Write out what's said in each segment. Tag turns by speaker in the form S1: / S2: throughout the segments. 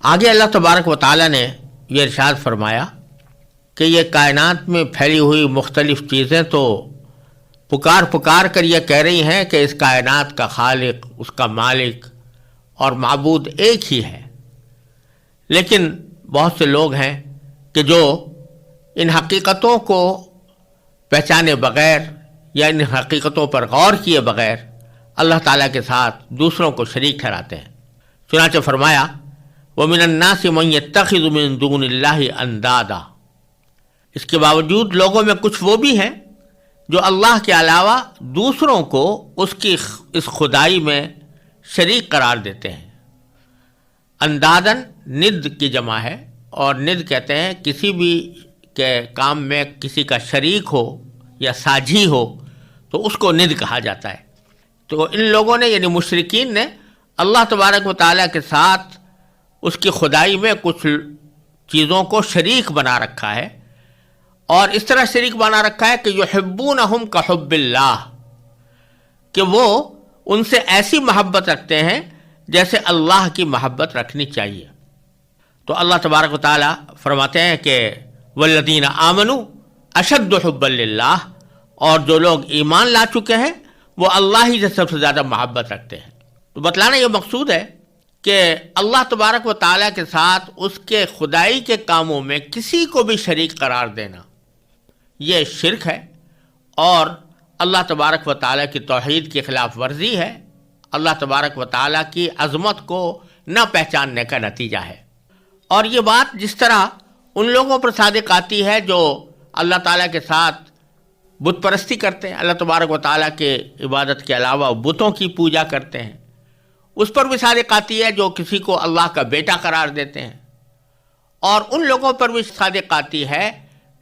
S1: آگے اللہ تبارک و تعالیٰ نے یہ ارشاد فرمایا کہ یہ کائنات میں پھیلی ہوئی مختلف چیزیں تو پکار پکار کر یہ کہہ رہی ہیں کہ اس کائنات کا خالق، اس کا مالک اور معبود ایک ہی ہے، لیکن بہت سے لوگ ہیں کہ جو ان حقیقتوں کو پہچانے بغیر یا ان حقیقتوں پر غور کیے بغیر اللہ تعالیٰ کے ساتھ دوسروں کو شریک ٹھہراتے ہیں۔ چنانچہ فرمایا وَمِنَ النَّاسِ مَن يَتَّخِذُ مِن دُونِ اللَّهِ أَندَادًا، اس کے باوجود لوگوں میں کچھ وہ بھی ہیں جو اللہ کے علاوہ دوسروں کو اس کی اس خدائی میں شریک قرار دیتے ہیں۔ اندادن ند کی جمع ہے، اور ند کہتے ہیں کسی بھی کے کام میں کسی کا شریک ہو یا ساجھی ہو تو اس کو ند کہا جاتا ہے۔ تو ان لوگوں نے یعنی مشرکین نے اللہ تبارک و تعالیٰ کے ساتھ اس کی خدائی میں کچھ چیزوں کو شریک بنا رکھا ہے، اور اس طرح شریک بنا رکھا ہے کہ یحبونہم کحب اللہ، کہ وہ ان سے ایسی محبت رکھتے ہیں جیسے اللہ کی محبت رکھنی چاہیے۔ تو اللہ تبارک و تعالیٰ فرماتے ہیں کہ والذین آمنوا اشد حبا للہ، اور جو لوگ ایمان لا چکے ہیں وہ اللہ ہی سے سب سے زیادہ محبت رکھتے ہیں۔ تو بتلانا یہ مقصود ہے کہ اللہ تبارک و تعالیٰ کے ساتھ اس کے خدائی کے کاموں میں کسی کو بھی شریک قرار دینا یہ شرک ہے، اور اللہ تبارک و تعالیٰ کی توحید کی خلاف ورزی ہے، اللہ تبارک و تعالیٰ کی عظمت کو نہ پہچاننے کا نتیجہ ہے۔ اور یہ بات جس طرح ان لوگوں پر صادق آتی ہے جو اللہ تعالیٰ کے ساتھ بت پرستی کرتے ہیں، اللہ تبارک و تعالیٰ کے عبادت کے علاوہ بتوں کی پوجا کرتے ہیں، اس پر بھی صادق آتی ہے جو کسی کو اللہ کا بیٹا قرار دیتے ہیں، اور ان لوگوں پر بھی صادق آتی ہے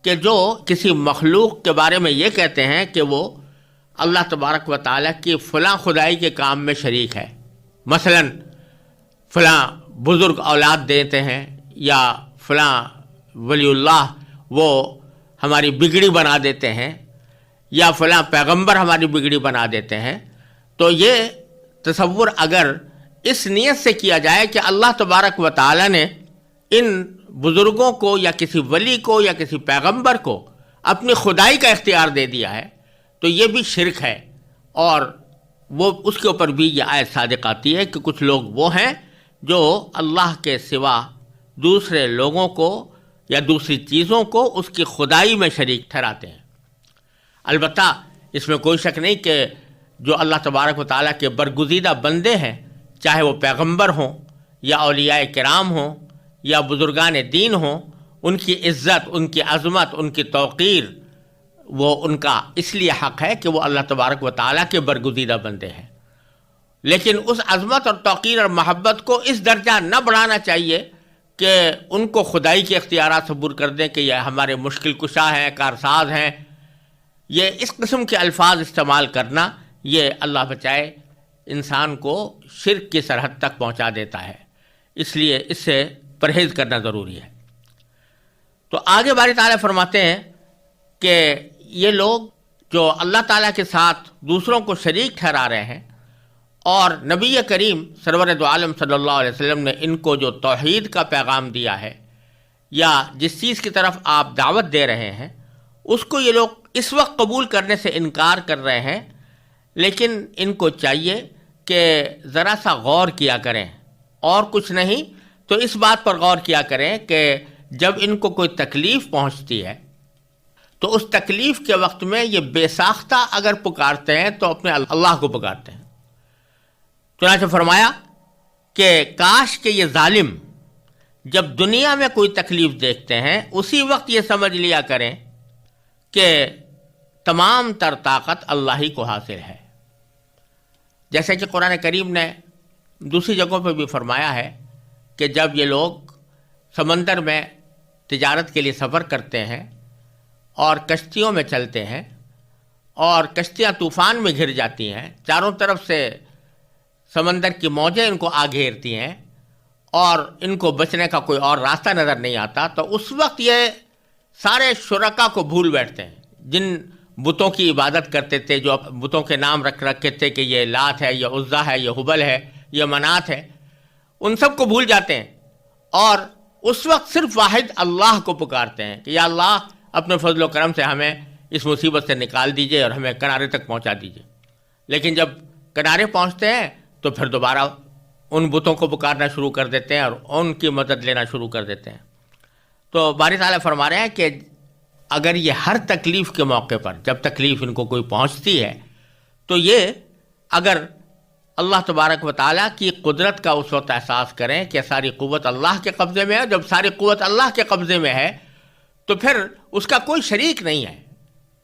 S1: کہ جو کسی مخلوق کے بارے میں یہ کہتے ہیں کہ وہ اللہ تبارک و تعالیٰ کی فلاں خدائی کے کام میں شریک ہے، مثلا فلاں بزرگ اولاد دیتے ہیں، یا فلاں ولی اللہ وہ ہماری بگڑی بنا دیتے ہیں، یا فلاں پیغمبر ہماری بگڑی بنا دیتے ہیں۔ تو یہ تصور اگر اس نیت سے کیا جائے کہ اللہ تبارک و تعالیٰ نے ان بزرگوں کو یا کسی ولی کو یا کسی پیغمبر کو اپنی خدائی کا اختیار دے دیا ہے تو یہ بھی شرک ہے، اور وہ اس کے اوپر بھی یہ آیت صادق آتی ہے کہ کچھ لوگ وہ ہیں جو اللہ کے سوا دوسرے لوگوں کو یا دوسری چیزوں کو اس کی خدائی میں شریک ٹھہراتے ہیں۔ البتہ اس میں کوئی شک نہیں کہ جو اللہ تبارک و تعالیٰ کے برگزیدہ بندے ہیں، چاہے وہ پیغمبر ہوں یا اولیاء کرام ہوں یا بزرگان دین ہوں، ان کی عزت، ان کی عظمت، ان کی توقیر وہ ان کا اس لیے حق ہے کہ وہ اللہ تبارک و تعالیٰ کے برگزیدہ بندے ہیں، لیکن اس عظمت اور توقیر اور محبت کو اس درجہ نہ بڑھانا چاہیے کہ ان کو خدائی کے اختیارات صبور کر دیں کہ یہ ہمارے مشکل کشا ہیں، کارساز ہیں۔ یہ اس قسم کے الفاظ استعمال کرنا یہ اللہ بچائے انسان کو شرک کی سرحد تک پہنچا دیتا ہے، اس لیے اس سے پرہیز کرنا ضروری ہے۔ تو آگے باری تعالیٰ فرماتے ہیں کہ یہ لوگ جو اللہ تعالیٰ کے ساتھ دوسروں کو شریک ٹھہرا رہے ہیں، اور نبی کریم سرور دو عالم صلی اللہ علیہ وسلم نے ان کو جو توحید کا پیغام دیا ہے یا جس چیز کی طرف آپ دعوت دے رہے ہیں اس کو یہ لوگ اس وقت قبول کرنے سے انکار کر رہے ہیں، لیکن ان کو چاہیے کہ ذرا سا غور کیا کریں، اور کچھ نہیں تو اس بات پر غور کیا کریں کہ جب ان کو کوئی تکلیف پہنچتی ہے تو اس تکلیف کے وقت میں یہ بے ساختہ اگر پکارتے ہیں تو اپنے اللہ کو پکارتے ہیں۔ چنانچہ فرمایا کہ کاش کہ یہ ظالم جب دنیا میں کوئی تکلیف دیکھتے ہیں اسی وقت یہ سمجھ لیا کریں کہ تمام تر طاقت اللہ ہی کو حاصل ہے، جیسے کہ قرآن کریم نے دوسری جگہوں پہ بھی فرمایا ہے کہ جب یہ لوگ سمندر میں تجارت کے لیے سفر کرتے ہیں اور کشتیوں میں چلتے ہیں اور کشتیاں طوفان میں گھر جاتی ہیں، چاروں طرف سے سمندر کی موجیں ان کو آ گھیرتی ہیں اور ان کو بچنے کا کوئی اور راستہ نظر نہیں آتا، تو اس وقت یہ سارے شرکا کو بھول بیٹھتے ہیں جن بتوں کی عبادت کرتے تھے، جو بتوں کے نام رکھے تھے کہ یہ لات ہے، یہ عزا ہے، یہ حبل ہے، یہ منات ہے، ان سب کو بھول جاتے ہیں اور اس وقت صرف واحد اللہ کو پکارتے ہیں کہ یا اللہ اپنے فضل و کرم سے ہمیں اس مصیبت سے نکال دیجئے اور ہمیں کنارے تک پہنچا دیجئے. لیکن جب کنارے پہنچتے ہیں تو پھر دوبارہ ان بتوں کو پکارنا شروع کر دیتے ہیں اور ان کی مدد لینا شروع کر دیتے ہیں. تو باری تعالیٰ فرما رہے ہیں کہ اگر یہ ہر تکلیف کے موقع پر جب تکلیف ان کو کوئی پہنچتی ہے تو یہ اگر اللہ تبارک و تعالیٰ کی قدرت کا اس وقت احساس کریں کہ ساری قوت اللہ کے قبضے میں ہے. جب ساری قوت اللہ کے قبضے میں ہے تو پھر اس کا کوئی شریک نہیں ہے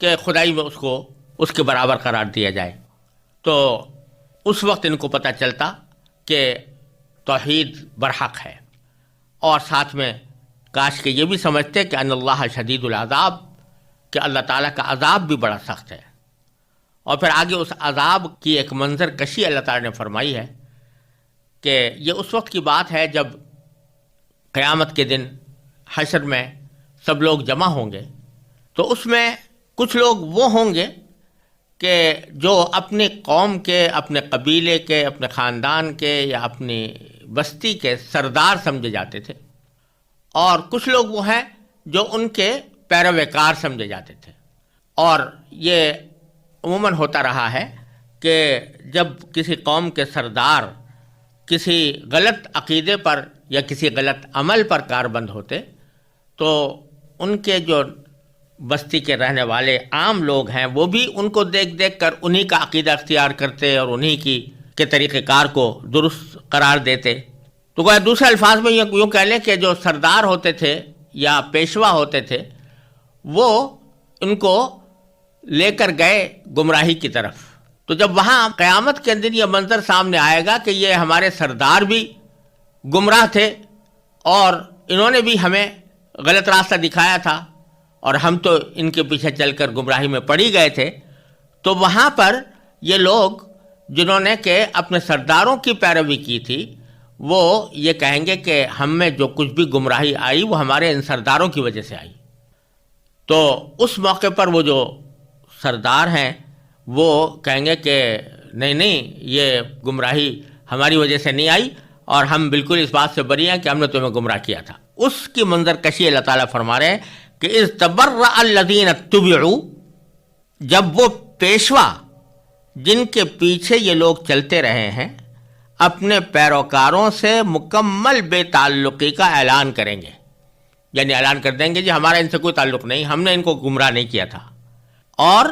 S1: کہ خدائی میں اس کو اس کے برابر قرار دیا جائے. تو اس وقت ان کو پتہ چلتا کہ توحید برحق ہے، اور ساتھ میں کاش کہ یہ بھی سمجھتے کہ ان اللہ شدید العذاب، کہ اللہ تعالیٰ کا عذاب بھی بڑا سخت ہے. اور پھر آگے اس عذاب کی ایک منظر کشی اللہ تعالیٰ نے فرمائی ہے کہ یہ اس وقت کی بات ہے جب قیامت کے دن حشر میں سب لوگ جمع ہوں گے. تو اس میں کچھ لوگ وہ ہوں گے کہ جو اپنی قوم کے، اپنے قبیلے کے، اپنے خاندان کے یا اپنی بستی کے سردار سمجھے جاتے تھے، اور کچھ لوگ وہ ہیں جو ان کے پیروکار سمجھے جاتے تھے. اور یہ عموماً ہوتا رہا ہے کہ جب کسی قوم کے سردار کسی غلط عقیدے پر یا کسی غلط عمل پر کاربند ہوتے تو ان کے جو بستی کے رہنے والے عام لوگ ہیں وہ بھی ان کو دیکھ دیکھ کر انہی کا عقیدہ اختیار کرتے اور انہی کے طریقہ کار کو درست قرار دیتے. تو کوئی دوسرے الفاظ میں یوں کہہ لیں کہ جو سردار ہوتے تھے یا پیشوا ہوتے تھے وہ ان کو لے کر گئے گمراہی کی طرف. تو جب وہاں قیامت کے اندر یہ منظر سامنے آئے گا کہ یہ ہمارے سردار بھی گمراہ تھے اور انہوں نے بھی ہمیں غلط راستہ دکھایا تھا اور ہم تو ان کے پیچھے چل کر گمراہی میں پڑی گئے تھے، تو وہاں پر یہ لوگ جنہوں نے کہ اپنے سرداروں کی پیروی کی تھی وہ یہ کہیں گے کہ ہم میں جو کچھ بھی گمراہی آئی وہ ہمارے ان سرداروں کی وجہ سے آئی. تو اس موقع پر وہ جو سردار ہیں وہ کہیں گے کہ نہیں یہ گمراہی ہماری وجہ سے نہیں آئی اور ہم بالکل اس بات سے بری ہیں کہ ہم نے تمہیں گمراہ کیا تھا. اس کی منظر کشی اللہ تعالیٰ فرما رہے ہیں کہ اذ تبرأ الذین اتبعوا، جب وہ پیشوا جن کے پیچھے یہ لوگ چلتے رہے ہیں اپنے پیروکاروں سے مکمل بے تعلقی کا اعلان کریں گے، یعنی اعلان کر دیں گے جی ہمارا ان سے کوئی تعلق نہیں، ہم نے ان کو گمراہ نہیں کیا تھا. اور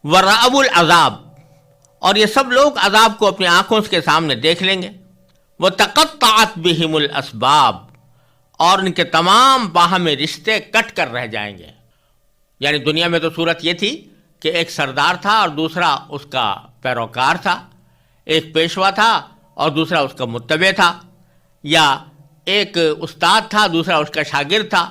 S1: ورأوا العذاب، اور یہ سب لوگ عذاب کو اپنی آنکھوں کے سامنے دیکھ لیں گے. وتقطعت بہم الاسباب، اور ان کے تمام باہمی رشتے کٹ کر رہ جائیں گے. یعنی دنیا میں تو صورت یہ تھی کہ ایک سردار تھا اور دوسرا اس کا پیروکار تھا، ایک پیشوا تھا اور دوسرا اس کا متبع تھا، یا ایک استاد تھا دوسرا اس کا شاگرد تھا.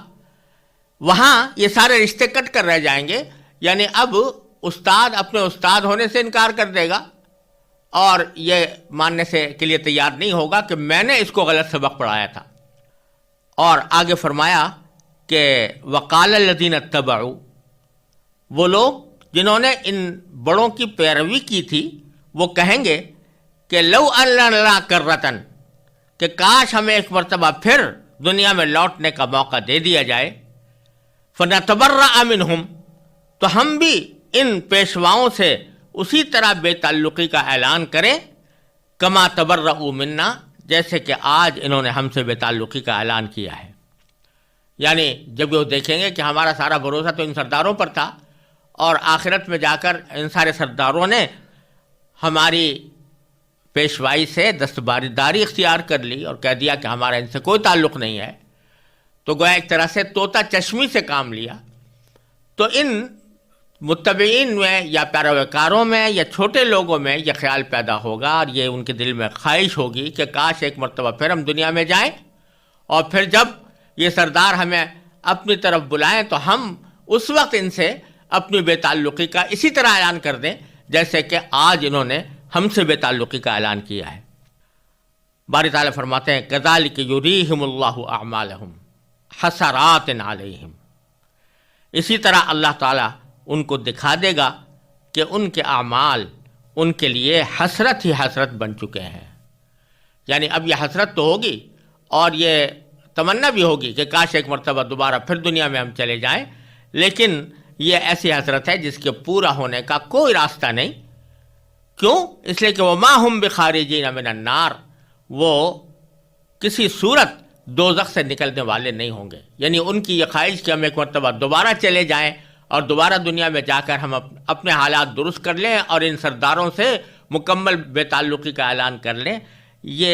S1: وہاں یہ سارے رشتے کٹ کر رہ جائیں گے. یعنی اب استاد اپنے استاد ہونے سے انکار کر دے گا اور یہ ماننے سے کے لیے تیار نہیں ہوگا کہ میں نے اس کو غلط سبق پڑھایا تھا. اور آگے فرمایا کہ وقال الذین اتبعوا، وہ لوگ جنہوں نے ان بڑوں کی پیروی کی تھی وہ کہیں گے کہ لو ان لنا کرۃ، کہ کاش ہمیں ایک مرتبہ پھر دنیا میں لوٹنے کا موقع دے دیا جائے. فنتبرأ منہم، تو ہم بھی ان پیشواؤں سے اسی طرح بے تعلقی کا اعلان کریں کما تبرؤوا منا، جیسے کہ آج انہوں نے ہم سے بے تعلقی کا اعلان کیا ہے. یعنی جب وہ دیکھیں گے کہ ہمارا سارا بھروسہ تو ان سرداروں پر تھا اور آخرت میں جا کر ان سارے سرداروں نے ہماری پیشوائی سے دستبرداری اختیار کر لی اور کہہ دیا کہ ہمارا ان سے کوئی تعلق نہیں ہے، تو گویا ایک طرح سے طوطا چشمی سے کام لیا. تو ان متبعین میں یا پیروکاروں میں یا چھوٹے لوگوں میں یہ خیال پیدا ہوگا اور یہ ان کے دل میں خواہش ہوگی کہ کاش ایک مرتبہ پھر ہم دنیا میں جائیں اور پھر جب یہ سردار ہمیں اپنی طرف بلائیں تو ہم اس وقت ان سے اپنی بے تعلقی کا اسی طرح اعلان کر دیں جیسے کہ آج انہوں نے ہم سے بے تعلقی کا اعلان کیا ہے. باری تعالیٰ فرماتے ہیں کذالک یریہم اللہ اعمالہم حسرات علیہم، اسی طرح اللہ تعالیٰ ان کو دکھا دے گا کہ ان کے اعمال ان کے لیے حسرت ہی حسرت بن چکے ہیں. یعنی اب یہ حسرت تو ہوگی اور یہ تمنا بھی ہوگی کہ کاش ایک مرتبہ دوبارہ پھر دنیا میں ہم چلے جائیں، لیکن یہ ایسی حسرت ہے جس کے پورا ہونے کا کوئی راستہ نہیں. کیوں؟ اس لیے کہ وما ہم بخارجین من النار، وہ کسی صورت دوزخ سے نکلنے والے نہیں ہوں گے. یعنی ان کی یہ خواہش کہ ہم ایک مرتبہ دوبارہ چلے جائیں اور دوبارہ دنیا میں جا کر ہم اپنے حالات درست کر لیں اور ان سرداروں سے مکمل بے تعلقی کا اعلان کر لیں، یہ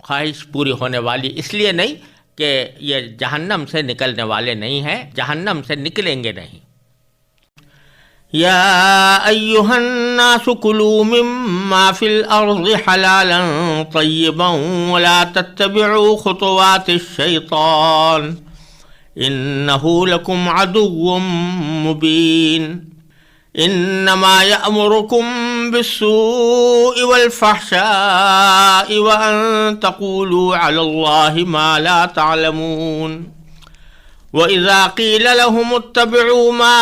S1: خواہش پوری ہونے والی اس لیے نہیں کہ یہ جہنم سے نکلنے والے نہیں ہیں، جہنم سے نکلیں گے نہیں. یا ایھا الناس کلوا مما فی الارض حلالا طیبا ولا تتبعوا خطوات الشیطان انہ لکم عدو مبین. انما یأمرکم بالسوء والفحشاء وان تقولوا علی اللہ ما لا تعلمون. وَإِذَا قِيلَ لَهُمُ اتَّبِعُوا مَا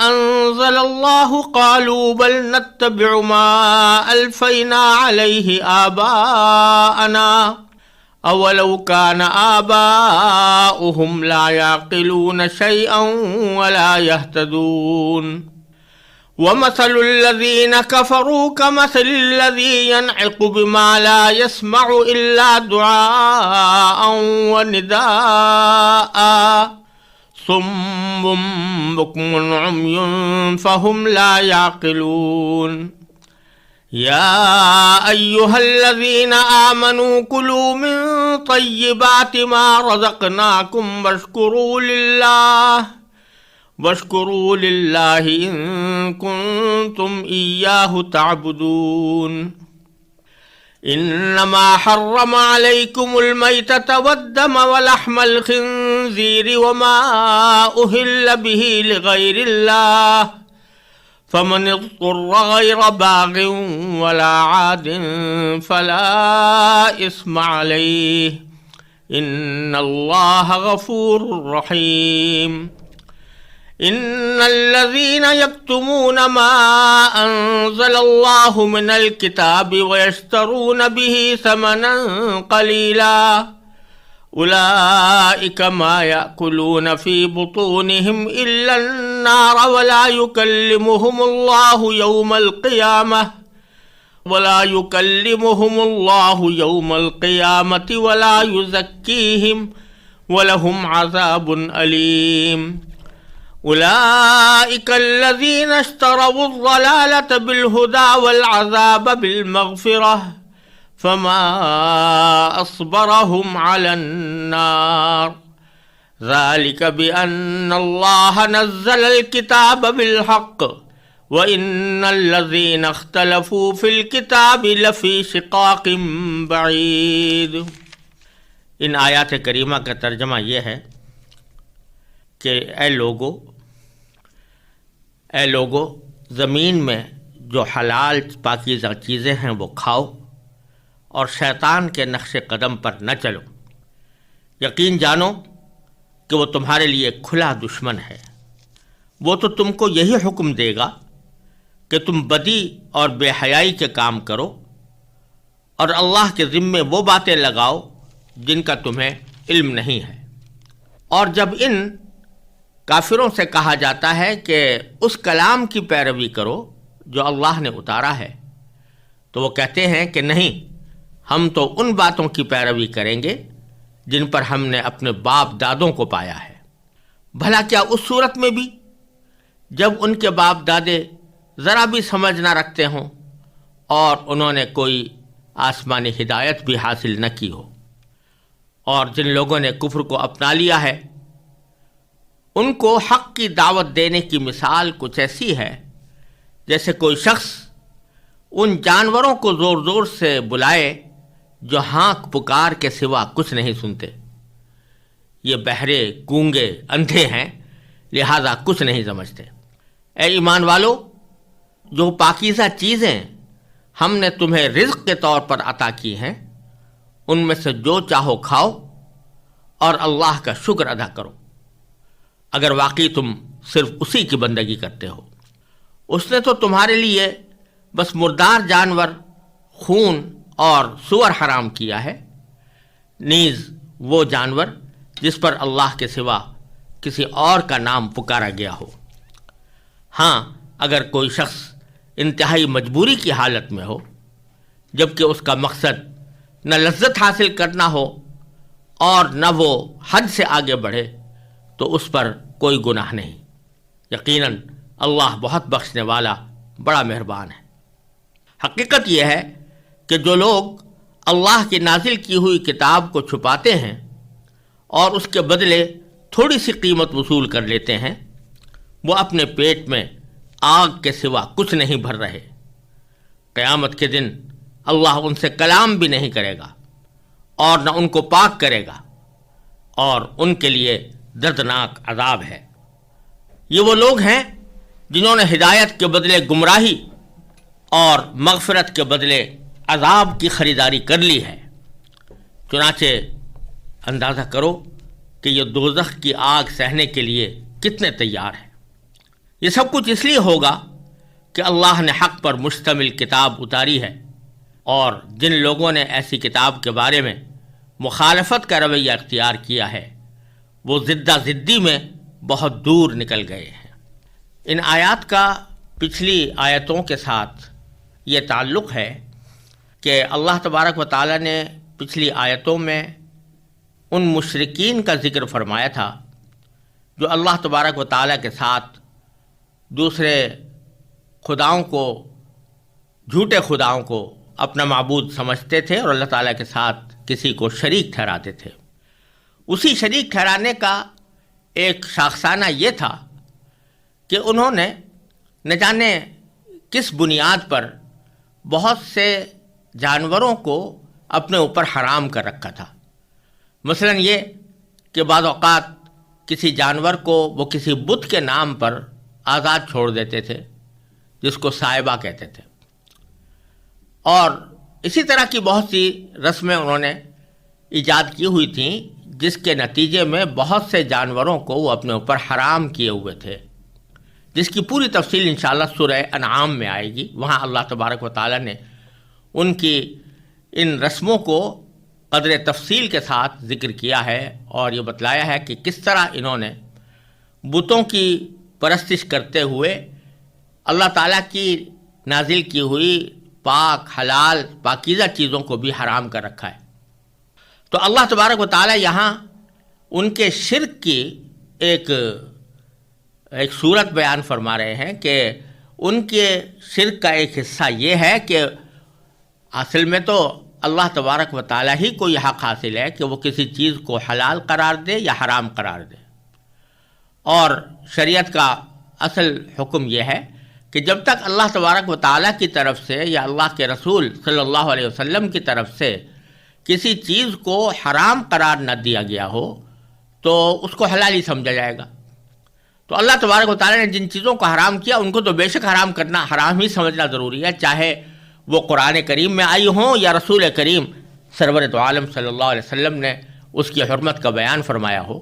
S1: أَنزَلَ اللَّهُ قَالُوا بَلْ نَتَّبِعُ مَا أَلْفَيْنَا عَلَيْهِ آبَاءَنَا أَوَلَوْ كَانَ آبَاؤُهُمْ لَا يَعْقِلُونَ شَيْئًا وَلَا يَهْتَدُونَ. وَمَثَلُ الَّذِينَ كَفَرُوا كَمَثَلِ الَّذِي يَنْعِقُ بِمَا لَا يَسْمَعُ إِلَّا دُعَاءً وَنِدَاءً صم بكم عمي فهم لا يعقلون. يا أيها الذين آمنوا كلوا من طيبات ما رزقناكم واشكروا لله إن كنتم إياه تعبدون. انما حرم عليكم الميتة والدم ولحم الخنزير وما أهل به لغير الله فمن اضطر غير باغ ولا عاد فلا إثم عليه ان الله غفور رحيم. ان الذين يكتمون ما انزل الله من الكتاب ويشترون به ثمنا قليلا اولئك ما يأكلون في بطونهم الا النار ولا يكلمهم الله يوم القيامة ولا يزكيهم ولهم عذاب أليم. أولئك الذين اشتروا الضلالة بالهدى والعذاب بالمغفرة فما أصبرهم على النار ذلك بأن الله نزل الكتاب بالحق وإن الذين اختلفوا في الكتاب لفي شقاق بعيد. ان آیات کریمہ کا ترجمہ یہ ہے کہ اے لوگو زمین میں جو حلال پاکیزہ چیزیں ہیں وہ کھاؤ اور شیطان کے نقش قدم پر نہ چلو. یقین جانو کہ وہ تمہارے لیے کھلا دشمن ہے. وہ تو تم کو یہی حکم دے گا کہ تم بدی اور بے حیائی کے کام کرو اور اللہ کے ذمے وہ باتیں لگاؤ جن کا تمہیں علم نہیں ہے. اور جب ان کافروں سے کہا جاتا ہے کہ اس کلام کی پیروی کرو جو اللہ نے اتارا ہے تو وہ کہتے ہیں کہ نہیں، ہم تو ان باتوں کی پیروی کریں گے جن پر ہم نے اپنے باپ دادوں کو پایا ہے. بھلا کیا اس صورت میں بھی جب ان کے باپ دادے ذرا بھی سمجھ نہ رکھتے ہوں اور انہوں نے کوئی آسمانی ہدایت بھی حاصل نہ کی ہو؟ اور جن لوگوں نے کفر کو اپنا لیا ہے ان کو حق کی دعوت دینے کی مثال کچھ ایسی ہے جیسے کوئی شخص ان جانوروں کو زور زور سے بلائے جو ہانک پکار کے سوا کچھ نہیں سنتے. یہ بہرے، گونگے، اندھے ہیں، لہذا کچھ نہیں سمجھتے. اے ایمان والو، جو پاکیزہ چیزیں ہم نے تمہیں رزق کے طور پر عطا کی ہیں ان میں سے جو چاہو کھاؤ اور اللہ کا شکر ادا کرو اگر واقعی تم صرف اسی کی بندگی کرتے ہو. اس نے تو تمہارے لیے بس مردار جانور، خون اور سور حرام کیا ہے، نیز وہ جانور جس پر اللہ کے سوا کسی اور کا نام پکارا گیا ہو۔ ہاں، اگر کوئی شخص انتہائی مجبوری کی حالت میں ہو، جبکہ اس کا مقصد نہ لذت حاصل کرنا ہو اور نہ وہ حد سے آگے بڑھے، تو اس پر کوئی گناہ نہیں۔ یقیناً اللہ بہت بخشنے والا، بڑا مہربان ہے۔ حقیقت یہ ہے کہ جو لوگ اللہ کی نازل کی ہوئی کتاب کو چھپاتے ہیں اور اس کے بدلے تھوڑی سی قیمت وصول کر لیتے ہیں، وہ اپنے پیٹ میں آگ کے سوا کچھ نہیں بھر رہے۔ قیامت کے دن اللہ ان سے کلام بھی نہیں کرے گا اور نہ ان کو پاک کرے گا، اور ان کے لیے دردناک عذاب ہے۔ یہ وہ لوگ ہیں جنہوں نے ہدایت کے بدلے گمراہی اور مغفرت کے بدلے عذاب کی خریداری کر لی ہے۔ چنانچہ اندازہ کرو کہ یہ دوزخ کی آگ سہنے کے لیے کتنے تیار ہیں۔ یہ سب کچھ اس لیے ہوگا کہ اللہ نے حق پر مشتمل کتاب اتاری ہے، اور جن لوگوں نے ایسی کتاب کے بارے میں مخالفت کا رویہ اختیار کیا ہے، وہ زدہ زدی میں بہت دور نکل گئے ہیں۔ ان آیات کا پچھلی آیتوں کے ساتھ یہ تعلق ہے کہ اللہ تبارک و تعالیٰ نے پچھلی آیتوں میں ان مشرکین کا ذکر فرمایا تھا جو اللہ تبارک و تعالیٰ کے ساتھ دوسرے خداؤں کو، جھوٹے خداؤں کو اپنا معبود سمجھتے تھے اور اللہ تعالیٰ کے ساتھ کسی کو شریک ٹھہراتے تھے۔ اسی شریک ٹھہرانے کا ایک شاخسانہ یہ تھا کہ انہوں نے نہ جانے کس بنیاد پر بہت سے جانوروں کو اپنے اوپر حرام کر رکھا تھا۔ مثلا یہ کہ بعض اوقات کسی جانور کو وہ کسی بت کے نام پر آزاد چھوڑ دیتے تھے، جس کو صائبہ کہتے تھے، اور اسی طرح کی بہت سی رسمیں انہوں نے ایجاد کی ہوئی تھیں، جس کے نتیجے میں بہت سے جانوروں کو وہ اپنے اوپر حرام کیے ہوئے تھے، جس کی پوری تفصیل انشاءاللہ سورہ انعام میں آئے گی۔ وہاں اللہ تبارک و تعالیٰ نے ان کی ان رسموں کو قدر تفصیل کے ساتھ ذکر کیا ہے، اور یہ بتلایا ہے کہ کس طرح انہوں نے بتوں کی پرستش کرتے ہوئے اللہ تعالیٰ کی نازل کی ہوئی پاک، حلال، پاکیزہ چیزوں کو بھی حرام کر رکھا ہے۔ تو اللہ تبارک و تعالیٰ یہاں ان کے شرک کی ایک صورت بیان فرما رہے ہیں کہ ان کے شرک کا ایک حصہ یہ ہے کہ اصل میں تو اللہ تبارک و تعالیٰ ہی کو یہ حق حاصل ہے کہ وہ کسی چیز کو حلال قرار دے یا حرام قرار دے، اور شریعت کا اصل حکم یہ ہے کہ جب تک اللہ تبارک و تعالیٰ کی طرف سے یا اللہ کے رسول صلی اللہ علیہ وسلم کی طرف سے کسی چیز کو حرام قرار نہ دیا گیا ہو تو اس کو حلال ہی سمجھا جائے گا۔ تو اللہ تبارک و تعالیٰ نے جن چیزوں کو حرام کیا ان کو تو بے شک حرام کرنا، حرام ہی سمجھنا ضروری ہے، چاہے وہ قرآن کریم میں آئی ہوں یا رسول کریم سرور تو عالم صلی اللہ علیہ وسلم نے اس کی حرمت کا بیان فرمایا ہو۔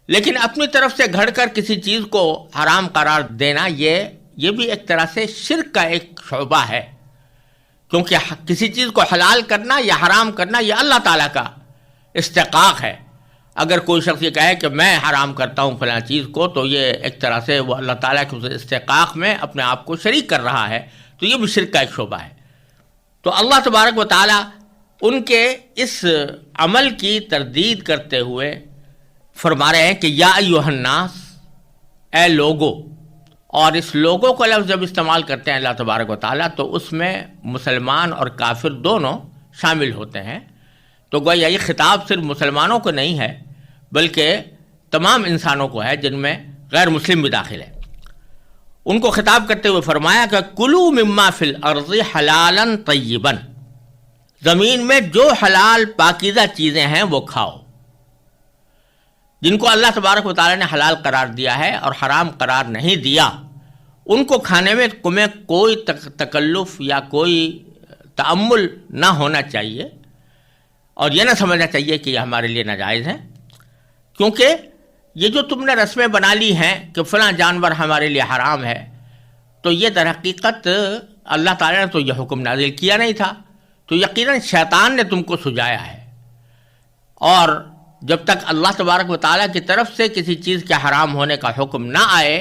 S1: لیکن اپنی طرف سے گھڑ کر کسی چیز کو حرام قرار دینا یہ بھی ایک طرح سے شرک کا ایک شعبہ ہے، کیونکہ کسی چیز کو حلال کرنا یا حرام کرنا یہ اللہ تعالیٰ کا استحقاق ہے۔ اگر کوئی شخص یہ کہے کہ میں حرام کرتا ہوں فلاں چیز کو، تو یہ ایک طرح سے وہ اللہ تعالیٰ کے اس استحقاق میں اپنے آپ کو شریک کر رہا ہے، تو یہ بھی شرک کا ایک شعبہ ہے۔ تو اللہ تبارک و تعالیٰ ان کے اس عمل کی تردید کرتے ہوئے فرما رہے ہیں کہ یا ایھا الناس، اے لوگو، اور اس لوگوں کا لفظ جب استعمال کرتے ہیں اللہ تبارک و تعالیٰ تو اس میں مسلمان اور کافر دونوں شامل ہوتے ہیں۔ تو گویا یہ خطاب صرف مسلمانوں کو نہیں ہے بلکہ تمام انسانوں کو ہے، جن میں غیر مسلم بھی داخل ہے۔ ان کو خطاب کرتے ہوئے فرمایا کہ کلوا مما فی الارض حلالا طیبا، زمین میں جو حلال پاکیزہ چیزیں ہیں وہ کھاؤ، جن کو اللہ تبارک و تعالیٰ نے حلال قرار دیا ہے اور حرام قرار نہیں دیا، ان کو کھانے میں تمہیں کوئی تکلف یا کوئی تأمل نہ ہونا چاہیے، اور یہ نہ سمجھنا چاہیے کہ یہ ہمارے لیے ناجائز ہے، کیونکہ یہ جو تم نے رسمیں بنا لی ہیں کہ فلاں جانور ہمارے لیے حرام ہے، تو یہ در حقیقت اللہ تعالیٰ نے تو یہ حکم نازل کیا نہیں تھا، تو یقیناً شیطان نے تم کو سجایا ہے، اور جب تک اللہ تبارک و تعالیٰ کی طرف سے کسی چیز کے حرام ہونے کا حکم نہ آئے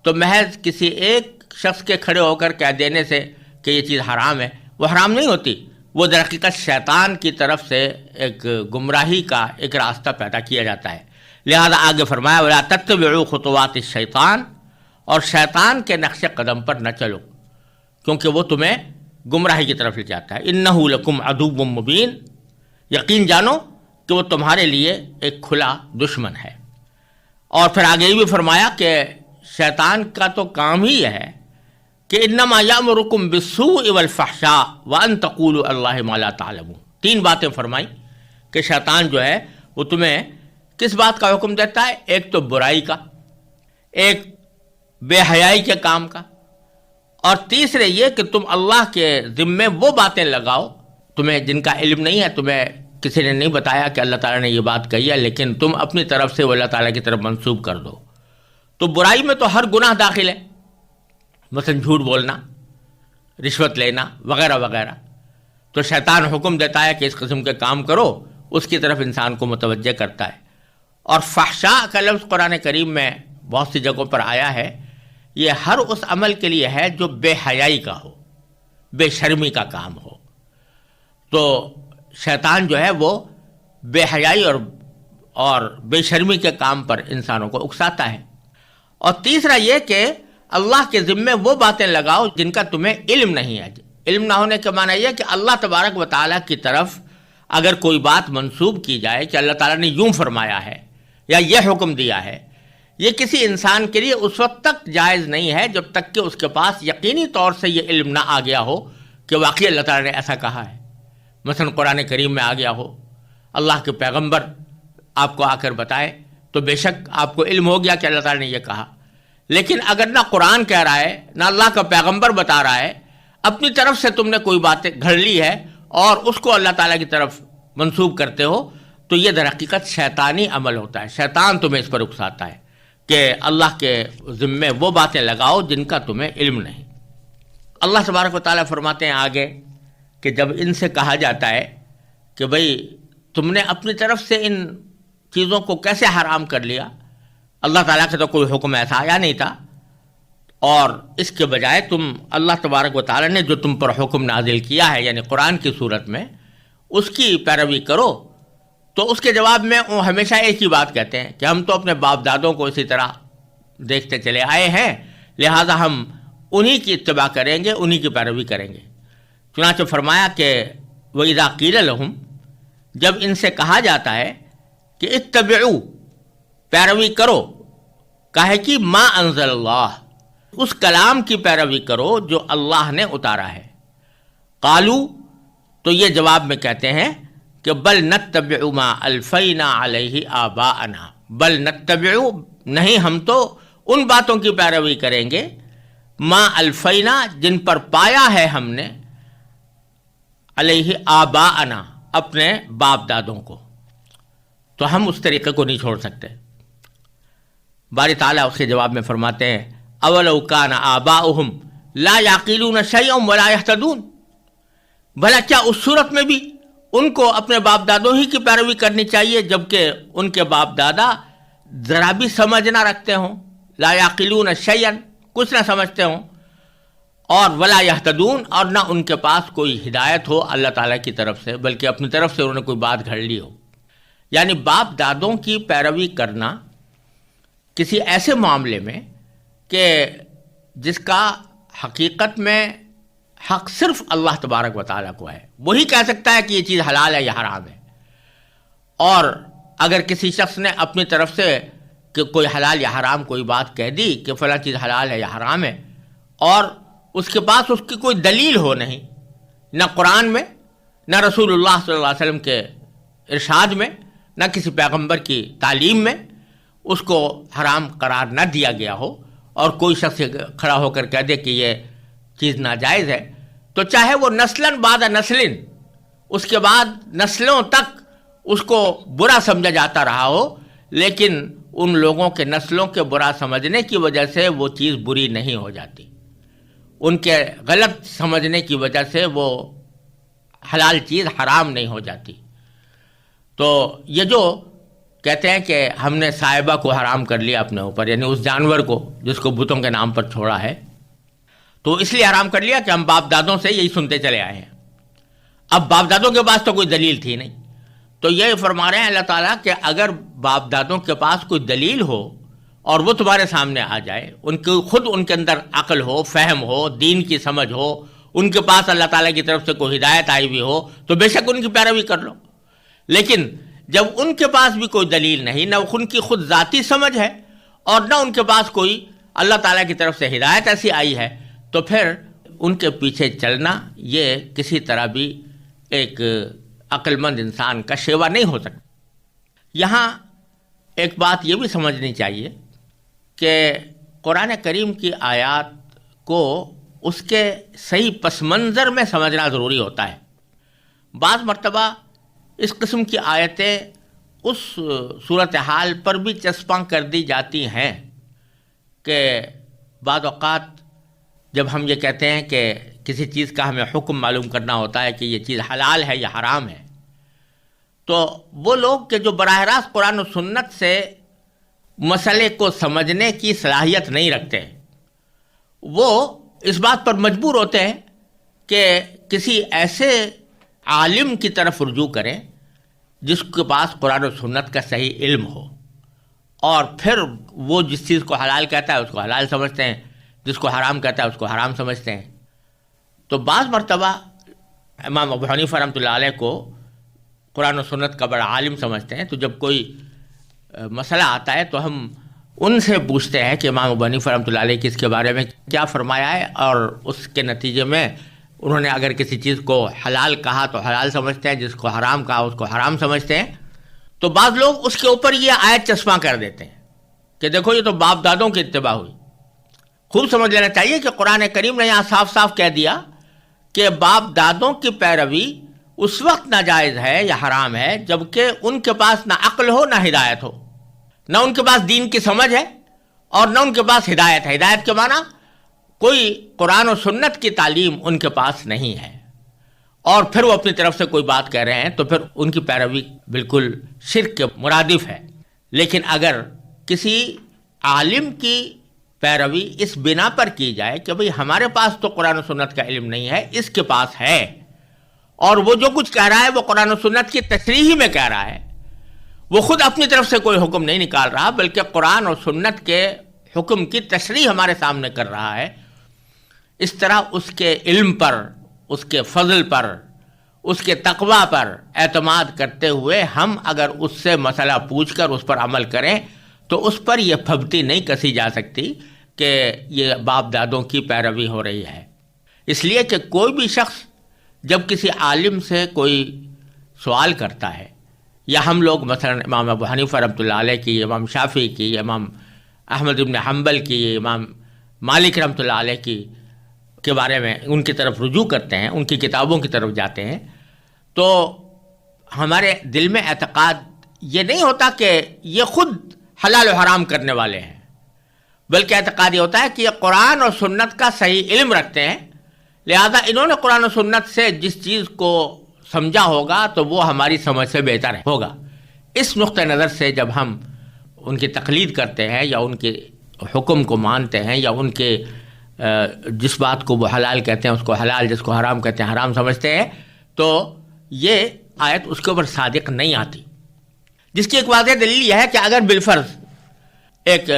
S1: تو محض کسی ایک شخص کے کھڑے ہو کر کہہ دینے سے کہ یہ چیز حرام ہے وہ حرام نہیں ہوتی، وہ در حقیقت شیطان کی طرف سے ایک گمراہی کا ایک راستہ پیدا کیا جاتا ہے۔ لہذا آگے فرمایا وَلَا تَتَّبِعُوا خُطُوَاتِ الشَّيْطَانِ، اور شیطان کے نقش قدم پر نہ چلو کیونکہ وہ تمہیں گمراہی کی طرف لے جاتا ہے۔ اِنَّهُ لَكُمْ عَدُوٌّ مُّبِينٌ، یقین جانو کہ وہ تمہارے لیے ایک کھلا دشمن ہے۔ اور پھر آگے یہ بھی فرمایا کہ شیطان کا تو کام ہی یہ ہے کہ انما یامرکم بالسوء والفحشاء وان تقولوا اللہ ما لا تعلمون، تین باتیں فرمائی کہ شیطان جو ہے وہ تمہیں کس بات کا حکم دیتا ہے، ایک تو برائی کا، ایک بے حیائی کے کام کا، اور تیسرے یہ کہ تم اللہ کے ذمے وہ باتیں لگاؤ تمہیں جن کا علم نہیں ہے، تمہیں کسی نے نہیں بتایا کہ اللہ تعالیٰ نے یہ بات کہی ہے، لیکن تم اپنی طرف سے وہ اللہ تعالیٰ کی طرف منسوب کر دو۔ تو برائی میں تو ہر گناہ داخل ہے، مثلا جھوٹ بولنا، رشوت لینا وغیرہ وغیرہ۔ تو شیطان حکم دیتا ہے کہ اس قسم کے کام کرو، اس کی طرف انسان کو متوجہ کرتا ہے۔ اور فحشاء کا لفظ قرآن کریم میں بہت سی جگہوں پر آیا ہے، یہ ہر اس عمل کے لیے ہے جو بے حیائی کا ہو، بے شرمی کا کام ہو۔ تو شیطان جو ہے وہ بے حیائی اور بے شرمی کے کام پر انسانوں کو اکساتا ہے۔ اور تیسرا یہ کہ اللہ کے ذمے وہ باتیں لگاؤ جن کا تمہیں علم نہیں ہے۔ علم نہ ہونے کے معنی یہ کہ اللہ تبارک و تعالیٰ کی طرف اگر کوئی بات منسوب کی جائے کہ اللہ تعالیٰ نے یوں فرمایا ہے یا یہ حکم دیا ہے، یہ کسی انسان کے لیے اس وقت تک جائز نہیں ہے جب تک کہ اس کے پاس یقینی طور سے یہ علم نہ آ گیا ہو کہ واقعی اللہ تعالیٰ نے ایسا کہا ہے۔ مثلا قرآن کریم میں آ گیا ہو، اللہ کے پیغمبر آپ کو آ کر بتائے تو بے شک آپ کو علم ہو گیا کہ اللہ تعالیٰ نے یہ کہا۔ لیکن اگر نہ قرآن کہہ رہا ہے نہ اللہ کا پیغمبر بتا رہا ہے، اپنی طرف سے تم نے کوئی باتیں گھڑ لی ہے اور اس کو اللہ تعالیٰ کی طرف منسوب کرتے ہو، تو یہ در حقیقت شیطانی عمل ہوتا ہے۔ شیطان تمہیں اس پر اکساتا ہے کہ اللہ کے ذمے وہ باتیں لگاؤ جن کا تمہیں علم نہیں۔ اللہ تبارک و تعالیٰ فرماتے ہیں آگے کہ جب ان سے کہا جاتا ہے کہ بھئی تم نے اپنی طرف سے ان چیزوں کو کیسے حرام کر لیا، اللہ تعالیٰ کا تو کوئی حکم ایسا آیا نہیں تھا، اور اس کے بجائے تم اللہ تبارک و تعالیٰ نے جو تم پر حکم نازل کیا ہے یعنی قرآن کی صورت میں اس کی پیروی کرو، تو اس کے جواب میں وہ ہمیشہ ایک ہی بات کہتے ہیں کہ ہم تو اپنے باپ دادوں کو اسی طرح دیکھتے چلے آئے ہیں، لہٰذا ہم انہی کی اتباع کریں گے، انہی کی پیروی کریں گے۔ چنانچہ فرمایا کہ وَإِذَا قِيلَ لَهُمْ، جب ان سے کہا جاتا ہے کہ اتبعوا، پیروی کرو، کہے کہ ما انزل اللہ، اس کلام کی پیروی کرو جو اللہ نے اتارا ہے۔ قالو، تو یہ جواب میں کہتے ہیں کہ بل نتبع ما الفینا علیہ آباءنا، بل نتبع، نہیں ہم تو ان باتوں کی پیروی کریں گے، ما الفینا، جن پر پایا ہے ہم نے، علیہ آباءنا، اپنے باپ دادوں کو، تو ہم اس طریقے کو نہیں چھوڑ سکتے۔ باری تعالیٰ اس کے جواب میں فرماتے ہیں اولو کان آباؤہم لا یعقلون شیئا ولا یہتدون، بھلا کیا اس صورت میں بھی ان کو اپنے باپ دادوں ہی کی پیروی کرنی چاہیے جبکہ ان کے باپ دادا ذرا بھی سمجھ نہ رکھتے ہوں، لا یعقلون شیئا، کچھ نہ سمجھتے ہوں، اور ولا یہتدون، اور نہ ان کے پاس کوئی ہدایت ہو اللہ تعالیٰ کی طرف سے بلکہ اپنی طرف سے انہوں نے کوئی بات گھڑ لی ہو۔ یعنی باپ دادوں کی پیروی کرنا کسی ایسے معاملے میں کہ جس کا حقیقت میں حق صرف اللہ تبارک و تعالیٰ کو ہے، وہی کہہ سکتا ہے کہ یہ چیز حلال ہے یا حرام ہے، اور اگر کسی شخص نے اپنی طرف سے کہ کوئی حلال یا حرام کوئی بات کہہ دی کہ فلاں چیز حلال ہے یا حرام ہے، اور اس کے پاس اس کی کوئی دلیل ہو نہیں، نہ قرآن میں، نہ رسول اللہ صلی اللہ علیہ وسلم کے ارشاد میں، نہ کسی پیغمبر کی تعلیم میں اس کو حرام قرار نہ دیا گیا ہو، اور کوئی شخص کھڑا ہو کر کہہ دے کہ یہ چیز ناجائز ہے، تو چاہے وہ نسلاً بعد نسلن، اس کے بعد نسلوں تک اس کو برا سمجھا جاتا رہا ہو، لیکن ان لوگوں کے نسلوں کے برا سمجھنے کی وجہ سے وہ چیز بری نہیں ہو جاتی، ان کے غلط سمجھنے کی وجہ سے وہ حلال چیز حرام نہیں ہو جاتی۔ تو یہ جو کہتے ہیں کہ ہم نے صاحبہ کو حرام کر لیا اپنے اوپر، یعنی اس جانور کو جس کو بتوں کے نام پر چھوڑا ہے، تو اس لیے حرام کر لیا کہ ہم باپ دادوں سے یہی سنتے چلے آئے ہیں۔ اب باپ دادوں کے پاس تو کوئی دلیل تھی نہیں، تو یہ فرما رہے ہیں اللہ تعالیٰ کہ اگر باپ دادوں کے پاس کوئی دلیل ہو اور وہ تمہارے سامنے آ جائے، ان کے اندر عقل ہو، فہم ہو، دین کی سمجھ ہو، ان کے پاس اللہ تعالیٰ کی طرف سے کوئی ہدایت آئی ہوئی ہو، تو بے شک ان کی پیروی کر لو۔ لیکن جب ان کے پاس بھی کوئی دلیل نہیں، نہ ان کی خود ذاتی سمجھ ہے اور نہ ان کے پاس کوئی اللہ تعالیٰ کی طرف سے ہدایت ایسی آئی ہے، تو پھر ان کے پیچھے چلنا یہ کسی طرح بھی ایک عقل مند انسان کا شیوا نہیں ہو سکتا۔ یہاں ایک بات یہ بھی سمجھنی چاہیے کہ قرآن کریم کی آیات کو اس کے صحیح پس منظر میں سمجھنا ضروری ہوتا ہے۔ بعض مرتبہ اس قسم کی آیتیں اس صورتحال پر بھی چسپاں کر دی جاتی ہیں کہ بعض اوقات جب ہم یہ کہتے ہیں کہ کسی چیز کا ہمیں حکم معلوم کرنا ہوتا ہے کہ یہ چیز حلال ہے یا حرام ہے، تو وہ لوگ کہ جو براہ راست قرآن و سنت سے مسئلے کو سمجھنے کی صلاحیت نہیں رکھتے، وہ اس بات پر مجبور ہوتے ہیں کہ کسی ایسے عالم کی طرف رجوع کریں جس کے پاس قرآن و سنت کا صحیح علم ہو، اور پھر وہ جس چیز کو حلال کہتا ہے اس کو حلال سمجھتے ہیں، جس کو حرام کہتا ہے اس کو حرام سمجھتے ہیں۔ تو بعض مرتبہ امام ابو حنیفہ رحمۃ اللہ علیہ کو قرآن و سنت کا بڑا عالم سمجھتے ہیں، تو جب کوئی مسئلہ آتا ہے تو ہم ان سے پوچھتے ہیں کہ امام ابو حنیفہ رحمۃ اللہ علیہ کی اس کے بارے میں کیا فرمایا ہے، اور اس کے نتیجے میں انہوں نے اگر کسی چیز کو حلال کہا تو حلال سمجھتے ہیں، جس کو حرام کہا اس کو حرام سمجھتے ہیں۔ تو بعض لوگ اس کے اوپر یہ آیت چسپاں کر دیتے ہیں کہ دیکھو یہ تو باپ دادوں کی اتباع ہوئی۔ خوب سمجھ لینا چاہیے کہ قرآن کریم نے یہاں صاف صاف کہہ دیا کہ باپ دادوں کی پیروی اس وقت ناجائز ہے یا حرام ہے جبکہ ان کے پاس نہ عقل ہو نہ ہدایت ہو، نہ ان کے پاس دین کی سمجھ ہے اور نہ ان کے پاس ہدایت ہے۔ ہدایت کے معنی کوئی قرآن و سنت کی تعلیم ان کے پاس نہیں ہے، اور پھر وہ اپنی طرف سے کوئی بات کہہ رہے ہیں تو پھر ان کی پیروی بالکل شرک کے مرادف ہے۔ لیکن اگر کسی عالم کی پیروی اس بنا پر کی جائے کہ بھئی ہمارے پاس تو قرآن و سنت کا علم نہیں ہے، اس کے پاس ہے، اور وہ جو کچھ کہہ رہا ہے وہ قرآن و سنت کی تشریح میں کہہ رہا ہے، وہ خود اپنی طرف سے کوئی حکم نہیں نکال رہا بلکہ قرآن اور سنت کے حکم کی تشریح ہمارے سامنے کر رہا ہے، اس طرح اس کے علم پر، اس کے فضل پر، اس کے تقوی پر اعتماد کرتے ہوئے ہم اگر اس سے مسئلہ پوچھ کر اس پر عمل کریں تو اس پر یہ پھبتی نہیں کسی جا سکتی کہ یہ باپ دادوں کی پیروی ہو رہی ہے۔ اس لیے کہ کوئی بھی شخص جب کسی عالم سے کوئی سوال کرتا ہے، یا ہم لوگ مثلا امام ابو حنیفہ رحمۃ اللہ علیہ کی، امام شافعی کی، امام احمد بن حنبل کی، امام مالک رحمۃ اللہ علیہ کی کے بارے میں ان کی طرف رجوع کرتے ہیں، ان کی کتابوں کی طرف جاتے ہیں، تو ہمارے دل میں اعتقاد یہ نہیں ہوتا کہ یہ خود حلال و حرام کرنے والے ہیں، بلکہ اعتقاد یہ ہوتا ہے کہ یہ قرآن اور سنت کا صحیح علم رکھتے ہیں، لہذا انہوں نے قرآن و سنت سے جس چیز کو سمجھا ہوگا تو وہ ہماری سمجھ سے بہتر ہوگا۔ اس نقطہ نظر سے جب ہم ان کی تقلید کرتے ہیں یا ان کے حکم کو مانتے ہیں یا ان کے جس بات کو وہ حلال کہتے ہیں اس کو حلال، جس کو حرام کہتے ہیں حرام سمجھتے ہیں، تو یہ آیت اس کے اوپر صادق نہیں آتی، جس کی ایک واضح دلیل یہ ہے کہ اگر بالفرض ایک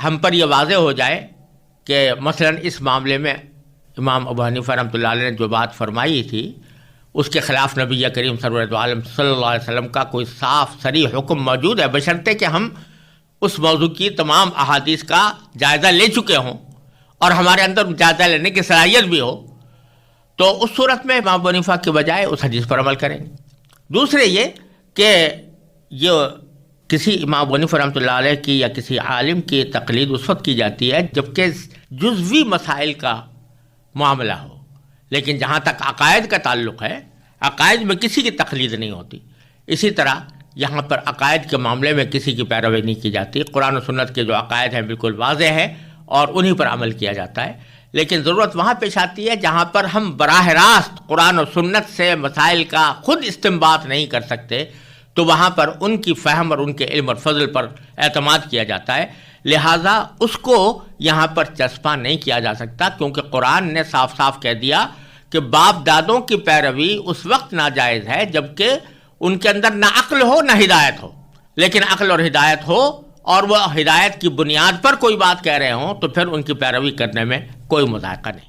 S1: ہم پر یہ واضح ہو جائے کہ مثلا اس معاملے میں امام ابو حنیفہ رحمۃ اللہ علیہ نے جو بات فرمائی تھی اس کے خلاف نبی کریم سرورت عالم صلی اللہ علیہ وسلم کا کوئی صاف صریح حکم موجود ہے، بشرطے کہ ہم اس موضوع کی تمام احادیث کا جائزہ لے چکے ہوں اور ہمارے اندر جائزہ لینے کی صلاحیت بھی ہو، تو اس صورت میں امام ابو حنیفہ کے بجائے اس حدیث پر عمل کریں گے۔ دوسرے یہ کہ یہ کسی امام ابو حنیفہ رحمۃ اللہ علیہ کی یا کسی عالم کی تقلید اس وقت کی جاتی ہے جبکہ جزوی مسائل کا معاملہ ہو، لیکن جہاں تک عقائد کا تعلق ہے عقائد میں کسی کی تقلید نہیں ہوتی۔ اسی طرح یہاں پر عقائد کے معاملے میں کسی کی پیروی نہیں کی جاتی، قرآن و سنت کے جو عقائد ہیں بالکل واضح ہے اور انہی پر عمل کیا جاتا ہے، لیکن ضرورت وہاں پیش آتی ہے جہاں پر ہم براہ راست قرآن و سنت سے مسائل کا خود استنباط نہیں کر سکتے، تو وہاں پر ان کی فہم اور ان کے علم اور فضل پر اعتماد کیا جاتا ہے، لہٰذا اس کو یہاں پر چسپاں نہیں کیا جا سکتا، کیونکہ قرآن نے صاف صاف کہہ دیا کہ باپ دادوں کی پیروی اس وقت ناجائز ہے جبکہ ان کے اندر نہ عقل ہو نہ ہدایت ہو، لیکن عقل اور ہدایت ہو اور وہ ہدایت کی بنیاد پر کوئی بات کہہ رہے ہوں تو پھر ان کی پیروی کرنے میں کوئی مذائقہ نہیں۔